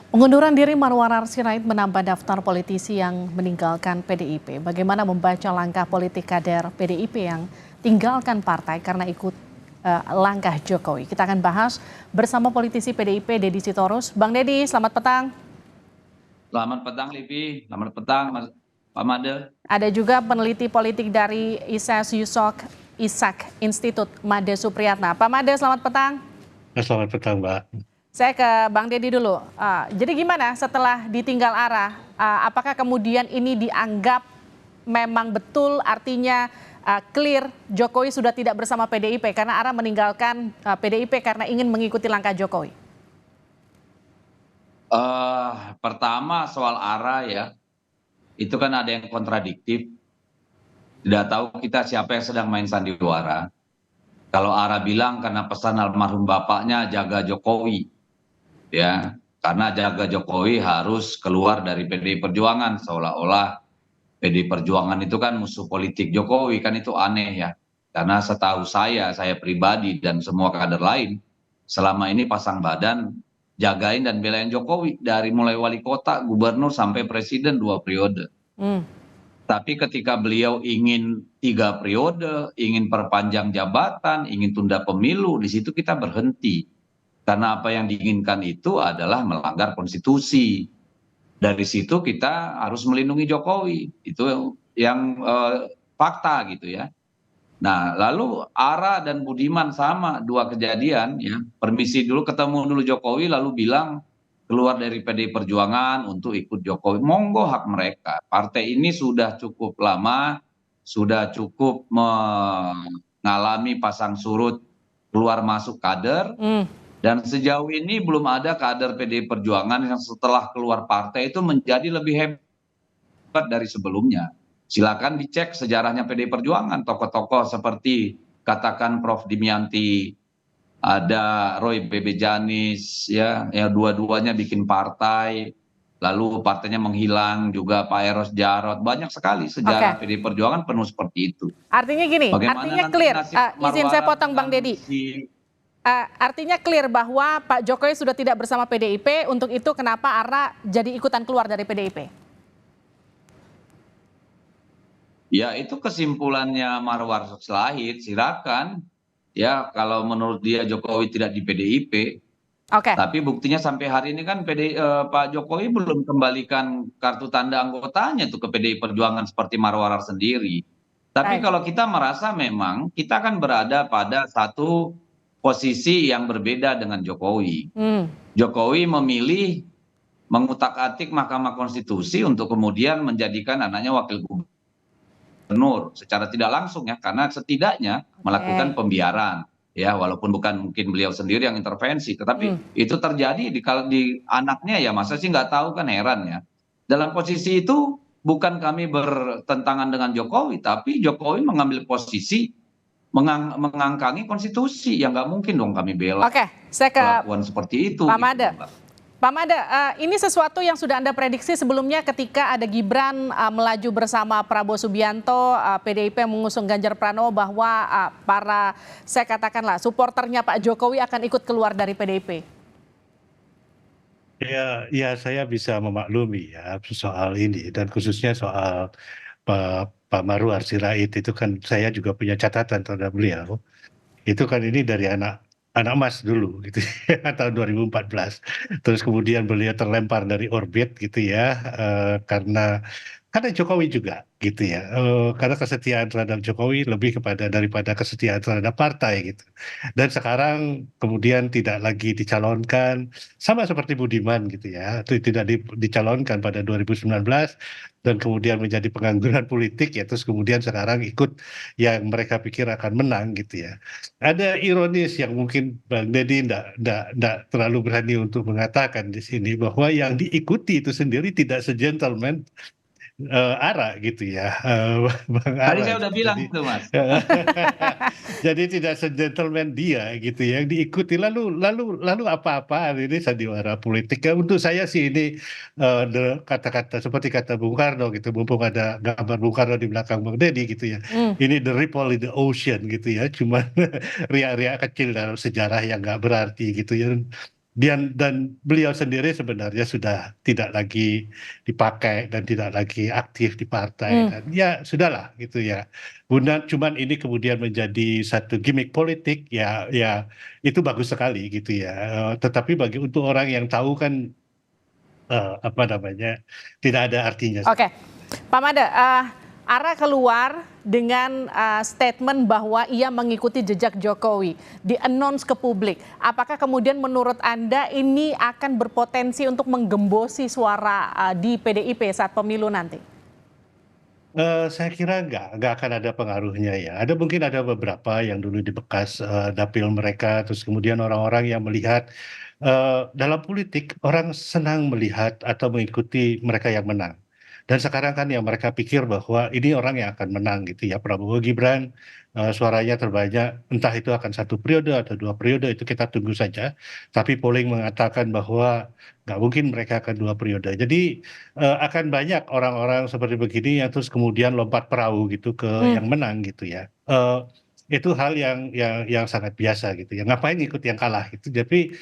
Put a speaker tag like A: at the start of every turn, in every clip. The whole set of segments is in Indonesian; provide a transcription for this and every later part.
A: Pengunduran diri Marwarar Sirait menambah daftar politisi yang meninggalkan PDIP. Bagaimana membaca langkah politik kader PDIP yang tinggalkan partai karena ikut langkah Jokowi? Kita akan bahas bersama politisi PDIP Deddy Sitorus. Bang Deddy, selamat petang.
B: Selamat petang, Livi. Selamat petang, Pak Made.
A: Ada juga peneliti politik dari ISAK Institut Made Supriyatna. Pak Made, selamat petang.
C: Selamat petang, Mbak.
A: Saya ke Bang Deddy dulu. Jadi gimana setelah ditinggal arah? Apakah kemudian ini dianggap memang betul artinya clear Jokowi sudah tidak bersama PDIP karena arah meninggalkan PDIP karena ingin mengikuti langkah Jokowi?
B: Pertama soal arah ya, itu kan ada yang kontradiktif. Tidak tahu kita siapa yang sedang main sandiwara. Kalau arah bilang karena pesan almarhum bapaknya jaga Jokowi, ya, karena jaga Jokowi harus keluar dari PDI Perjuangan, seolah-olah PDI Perjuangan itu kan musuh politik Jokowi, kan itu aneh ya. Karena setahu saya pribadi dan semua kader lain selama ini pasang badan jagain dan belain Jokowi dari mulai wali kota, gubernur sampai presiden 2 periode. Tapi ketika beliau ingin 3 periode, ingin perpanjang jabatan, ingin tunda pemilu, di situ kita berhenti. Karena apa yang diinginkan itu adalah melanggar konstitusi. Dari situ kita harus melindungi Jokowi. Itu yang fakta gitu ya. Nah, lalu Ara dan Budiman sama 2 kejadian ya. Permisi dulu, ketemu dulu Jokowi lalu bilang keluar dari PDI Perjuangan untuk ikut Jokowi. Monggo, hak mereka. Partai ini sudah cukup lama, sudah cukup mengalami pasang surut keluar masuk kader. Dan sejauh ini belum ada kader PDI Perjuangan yang setelah keluar partai itu menjadi lebih hebat dari sebelumnya. Silakan dicek sejarahnya PDI Perjuangan, tokoh-tokoh seperti katakan Prof. Dimianti, ada Roy Bebe Janis, ya dua-duanya bikin partai, lalu partainya menghilang, juga Pak Eros Jarot, banyak sekali sejarah PDI Perjuangan penuh seperti itu.
A: Artinya gini, artinya clear, izin saya potong Bang Deddy. Artinya clear bahwa Pak Jokowi sudah tidak bersama PDIP, untuk itu kenapa Ara jadi ikutan keluar dari PDIP?
B: Ya itu kesimpulannya Marwar Sirait, silakan. Ya kalau menurut dia Jokowi tidak di PDIP. Tapi buktinya sampai hari ini kan Pak Jokowi belum kembalikan kartu tanda anggotanya tuh ke PDI Perjuangan seperti Marwar sendiri. Tapi kalau kita merasa memang kita kan berada pada satu posisi yang berbeda dengan Jokowi. Jokowi memilih mengutak-atik Mahkamah Konstitusi untuk kemudian menjadikan anaknya wakil gubernur secara tidak langsung ya, karena setidaknya melakukan pembiaran ya, walaupun bukan mungkin beliau sendiri yang intervensi, tetapi itu terjadi di anaknya ya, masa sih nggak tahu, kan heran ya. Dalam posisi itu bukan kami bertentangan dengan Jokowi, tapi Jokowi mengambil posisi mengangkangi konstitusi, yang nggak mungkin dong kami bela.
A: Saya ke
B: perlakuan seperti itu.
A: Pak Made. Pak Made, ini sesuatu yang sudah Anda prediksi sebelumnya ketika ada Gibran melaju bersama Prabowo Subianto, PDIP mengusung Ganjar Pranowo, bahwa saya katakanlah supporternya Pak Jokowi akan ikut keluar dari PDIP.
C: Ya saya bisa memaklumi ya soal ini, dan khususnya soal Pak Marwar Sirait itu kan saya juga punya catatan terhadap beliau. Itu kan ini dari anak Mas dulu gitu ya, tahun 2014. Terus kemudian beliau terlempar dari orbit gitu ya, karena Jokowi juga gitu ya, karena kesetiaan terhadap Jokowi lebih daripada kesetiaan terhadap partai gitu. Dan sekarang kemudian tidak lagi dicalonkan, sama seperti Budiman gitu ya, itu tidak dicalonkan pada 2019 dan kemudian menjadi pengangguran politik ya, terus kemudian sekarang ikut yang mereka pikir akan menang gitu ya. Ada ironis yang mungkin Bang Deddy tidak terlalu berani untuk mengatakan di sini, bahwa yang diikuti itu sendiri tidak se-gentleman Ara gitu ya, Bang Ara.
B: Tadi saya udah bilang itu, Mas.
C: Jadi tidak se-gentleman dia gitu ya, yang diikuti lalu apa-apa ini sandiwara politik. Untuk saya sih ini kata-kata seperti kata Bung Karno gitu, mumpung ada gambar Bung Karno di belakang Bang Deddy gitu ya. Ini the ripple in the ocean gitu ya, cuma riak-riak kecil dalam sejarah yang nggak berarti gitu ya. dan beliau sendiri sebenarnya sudah tidak lagi dipakai dan tidak lagi aktif di partai dan ya sudahlah gitu ya. Cuman ini kemudian menjadi satu gimmick politik ya itu bagus sekali gitu ya. Tetapi untuk orang yang tahu kan apa namanya tidak ada artinya.
A: Oke, Pak Made, Ara keluar dengan statement bahwa ia mengikuti jejak Jokowi, di-announce ke publik. Apakah kemudian menurut Anda ini akan berpotensi untuk menggembosi suara di PDIP saat pemilu nanti?
C: Saya kira nggak akan ada pengaruhnya ya. Mungkin ada beberapa yang dulu di bekas dapil mereka, terus kemudian orang-orang yang melihat dalam politik orang senang melihat atau mengikuti mereka yang menang. Dan sekarang kan yang mereka pikir bahwa ini orang yang akan menang gitu ya. Prabowo Gibran suaranya terbanyak, entah itu akan 1 periode atau 2 periode itu kita tunggu saja. Tapi polling mengatakan bahwa nggak mungkin mereka akan 2 periode. Jadi akan banyak orang-orang seperti begini yang terus kemudian lompat perahu gitu ke yang menang gitu ya. Itu hal yang sangat biasa gitu ya. Ngapain ikut yang kalah gitu. Jadi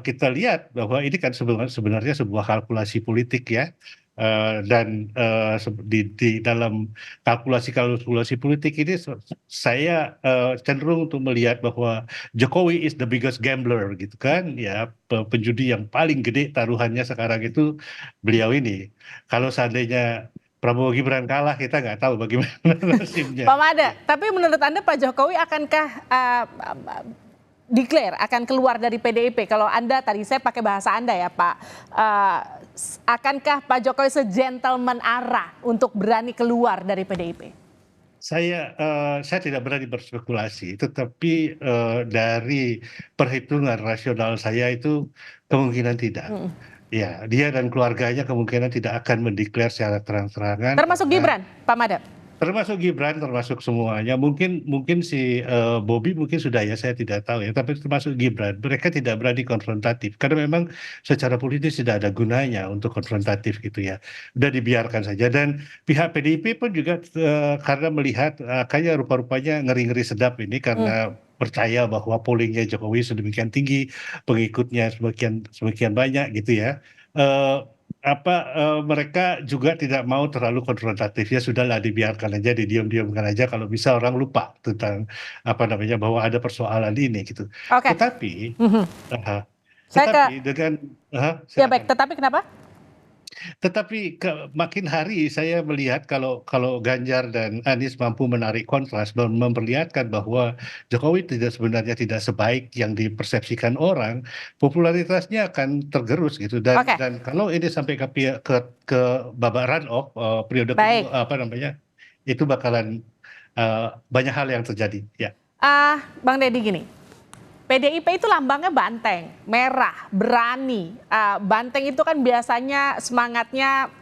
C: kita lihat bahwa ini kan sebenarnya sebuah kalkulasi politik ya. Dan di dalam kalkulasi politik ini saya cenderung untuk melihat bahwa Jokowi is the biggest gambler gitu kan ya, penjudi yang paling gede taruhannya sekarang itu beliau ini. Kalau seandainya Prabowo Gibran kalah kita nggak tahu bagaimana nasibnya.
A: Pak Made, tapi menurut Anda Pak Jokowi akankah declare akan keluar dari PDIP? Kalau Anda tadi saya pakai bahasa Anda ya Pak, akankah Pak Jokowi se-gentleman Ara untuk berani keluar dari PDIP?
C: Saya tidak berani berspekulasi, tetapi dari perhitungan rasional saya itu kemungkinan tidak. Ya, dia dan keluarganya kemungkinan tidak akan mendeklar secara terang-terangan.
A: Termasuk Gibran, Pak Made?
C: Termasuk Gibran, termasuk semuanya. Mungkin si Bobi mungkin sudah ya, saya tidak tahu ya. Tapi termasuk Gibran, mereka tidak berani konfrontatif karena memang secara politis tidak ada gunanya untuk konfrontatif gitu ya. Udah dibiarkan saja. Dan pihak PDIP pun juga karena melihat kayaknya rupa-rupanya ngeri-ngeri sedap ini karena percaya bahwa pollingnya Jokowi sedemikian tinggi, pengikutnya semakin banyak gitu ya. Eh, Mereka juga tidak mau terlalu konfrontatif, ya sudahlah dibiarkan aja, didiam-diamkan aja, kalau bisa orang lupa tentang bahwa ada persoalan ini gitu.
A: Oke.
C: Tetapi
A: Saya ke
C: dengan
A: ya
C: silakan.
A: baik, tetapi kenapa?
C: Tetapi makin hari saya melihat kalau Ganjar dan Anies mampu menarik kontras dan memperlihatkan bahwa Jokowi sebenarnya tidak sebaik yang dipersepsikan orang, popularitasnya akan tergerus gitu.
A: Oke.
C: Dan kalau ini sampai ke babak run-off periode
A: Baik.
C: kedua, itu bakalan banyak hal yang terjadi. Ya.
A: Bang Deddy gini, PDIP itu lambangnya banteng, merah, berani. Banteng itu kan biasanya semangatnya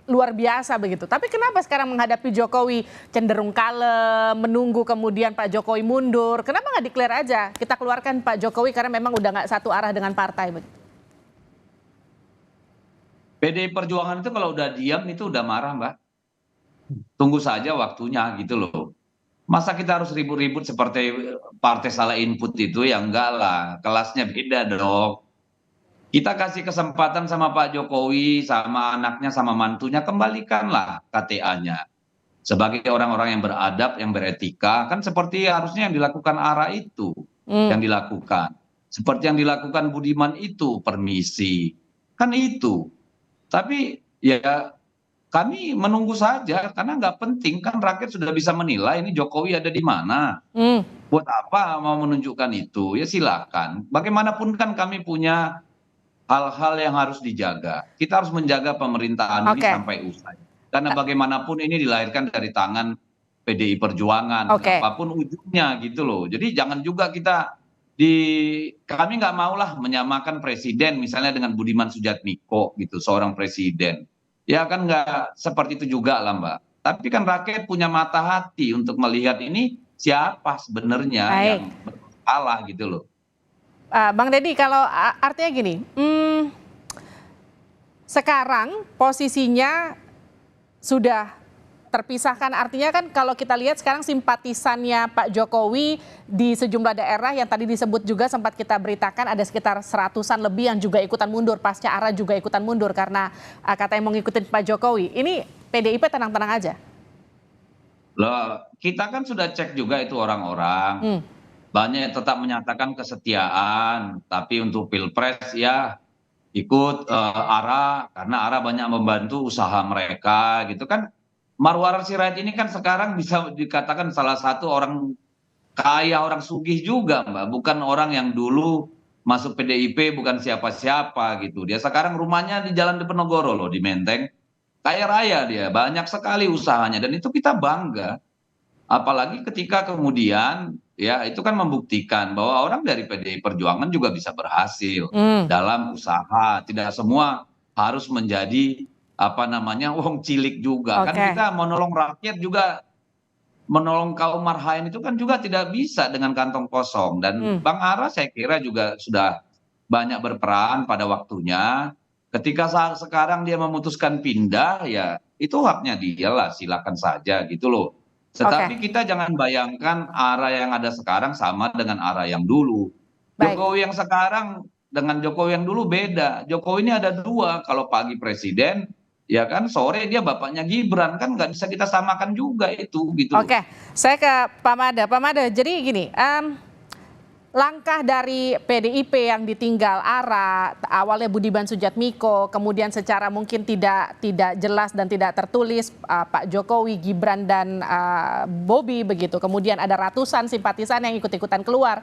A: luar biasa begitu. Tapi kenapa sekarang menghadapi Jokowi cenderung kalem, menunggu kemudian Pak Jokowi mundur? Kenapa nggak declare aja? Kita keluarkan Pak Jokowi karena memang udah nggak satu arah dengan partai begitu.
B: PDI Perjuangan itu kalau udah diam itu udah marah, Mbak. Tunggu saja waktunya gitu loh. Masa kita harus ribut-ribut seperti partai salah input itu, ya enggak lah, kelasnya beda dong. Kita kasih kesempatan sama Pak Jokowi, sama anaknya, sama mantunya, kembalikanlah KTA-nya. Sebagai orang-orang yang beradab, yang beretika, kan seperti harusnya yang dilakukan Ara itu, yang dilakukan. Seperti yang dilakukan Budiman itu, permisi. Kan itu. Tapi ya kami menunggu saja karena nggak penting, kan rakyat sudah bisa menilai ini Jokowi ada di mana. Buat apa mau menunjukkan itu? Ya silakan. Bagaimanapun kan kami punya hal-hal yang harus dijaga. Kita harus menjaga pemerintahan ini sampai usai. Karena bagaimanapun ini dilahirkan dari tangan PDI Perjuangan. Apapun ujungnya gitu loh. Jadi jangan juga kami nggak maulah menyamakan presiden misalnya dengan Budiman Sujatmiko gitu, seorang presiden. Ya kan nggak seperti itu juga lah Mbak. Tapi kan rakyat punya mata hati untuk melihat ini siapa sebenarnya yang bersalah gitu loh.
A: Bang Deddy, kalau artinya gini, sekarang posisinya sudah terpisahkan, artinya kan kalau kita lihat sekarang simpatisannya Pak Jokowi di sejumlah daerah yang tadi disebut juga sempat kita beritakan ada sekitar 100-an lebih yang juga ikutan mundur, pasca ARA juga ikutan mundur karena katanya mau ngikutin Pak Jokowi. Ini PDIP tenang-tenang aja.
B: Loh, kita kan sudah cek juga itu orang-orang. Banyak yang tetap menyatakan kesetiaan, tapi untuk Pilpres ya ikut ARA karena ARA banyak membantu usaha mereka gitu kan. Marwar Sirait ini kan sekarang bisa dikatakan salah satu orang kaya, orang sugih juga, Mbak. Bukan orang yang dulu masuk PDIP, bukan siapa-siapa gitu. Dia sekarang rumahnya di Jalan Diponegoro loh, di Menteng. Kaya raya dia, banyak sekali usahanya. Dan itu kita bangga. Apalagi ketika kemudian, ya itu kan membuktikan bahwa orang dari PDI Perjuangan juga bisa berhasil dalam usaha. Tidak semua harus menjadi wong cilik juga. Kan
A: Oke.
B: kita menolong rakyat juga, menolong kaum marhaen itu kan juga tidak bisa dengan kantong kosong. Dan Bang Ara saya kira juga sudah banyak berperan pada waktunya. Ketika sekarang dia memutuskan pindah, ya itu haknya dia lah, silakan saja gitu loh. Tetapi
A: Oke,
B: kita jangan bayangkan ARA yang ada sekarang sama dengan ARA yang dulu.
A: baik.
B: Jokowi yang sekarang dengan Jokowi yang dulu beda. Jokowi ini ada dua, kalau pagi presiden, ya kan sore dia bapaknya Gibran, kan nggak bisa kita samakan juga itu gitu loh.
A: Oke, saya ke Pak Mada. Pak Mada, jadi gini, langkah dari PDIP yang ditinggal ARA, awalnya Budiman Sujatmiko, kemudian secara mungkin tidak jelas dan tidak tertulis Pak Jokowi, Gibran dan Bobi begitu. Kemudian ada ratusan simpatisan yang ikut-ikutan keluar.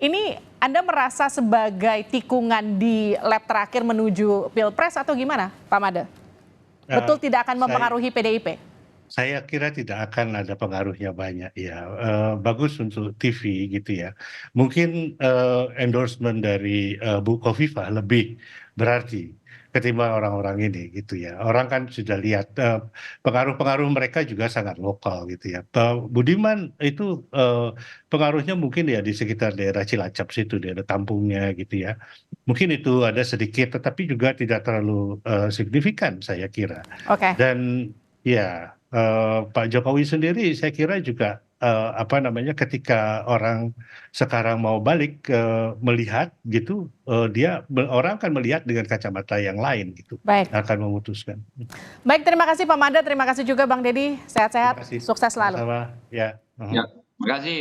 A: Ini Anda merasa sebagai tikungan di lap terakhir menuju Pilpres atau gimana, Pak Mada? Betul tidak akan mempengaruhi PDIP?
C: Saya kira tidak akan ada pengaruhnya banyak ya. Bagus untuk TV gitu ya. Mungkin endorsement dari Bu Khofifah lebih berarti ketimbang orang-orang ini gitu ya. Orang kan sudah lihat pengaruh-pengaruh mereka juga sangat lokal gitu ya. Budiman itu pengaruhnya mungkin ya di sekitar daerah Cilacap situ, daerah kampungnya gitu ya. Mungkin itu ada sedikit, tetapi juga tidak terlalu signifikan saya kira.
A: Oke.
C: Dan ya, Pak Jokowi sendiri saya kira juga ketika orang sekarang mau balik melihat gitu, orang akan melihat dengan kacamata yang lain gitu,
A: Baik.
C: akan memutuskan.
A: Baik, terima kasih Pak Mada, terima kasih juga Bang Deddy.
C: Terima
A: Sehat-sehat,
C: kasih.
A: sukses selalu.
C: Sama-sama. Ya.
B: Ya, terima kasih.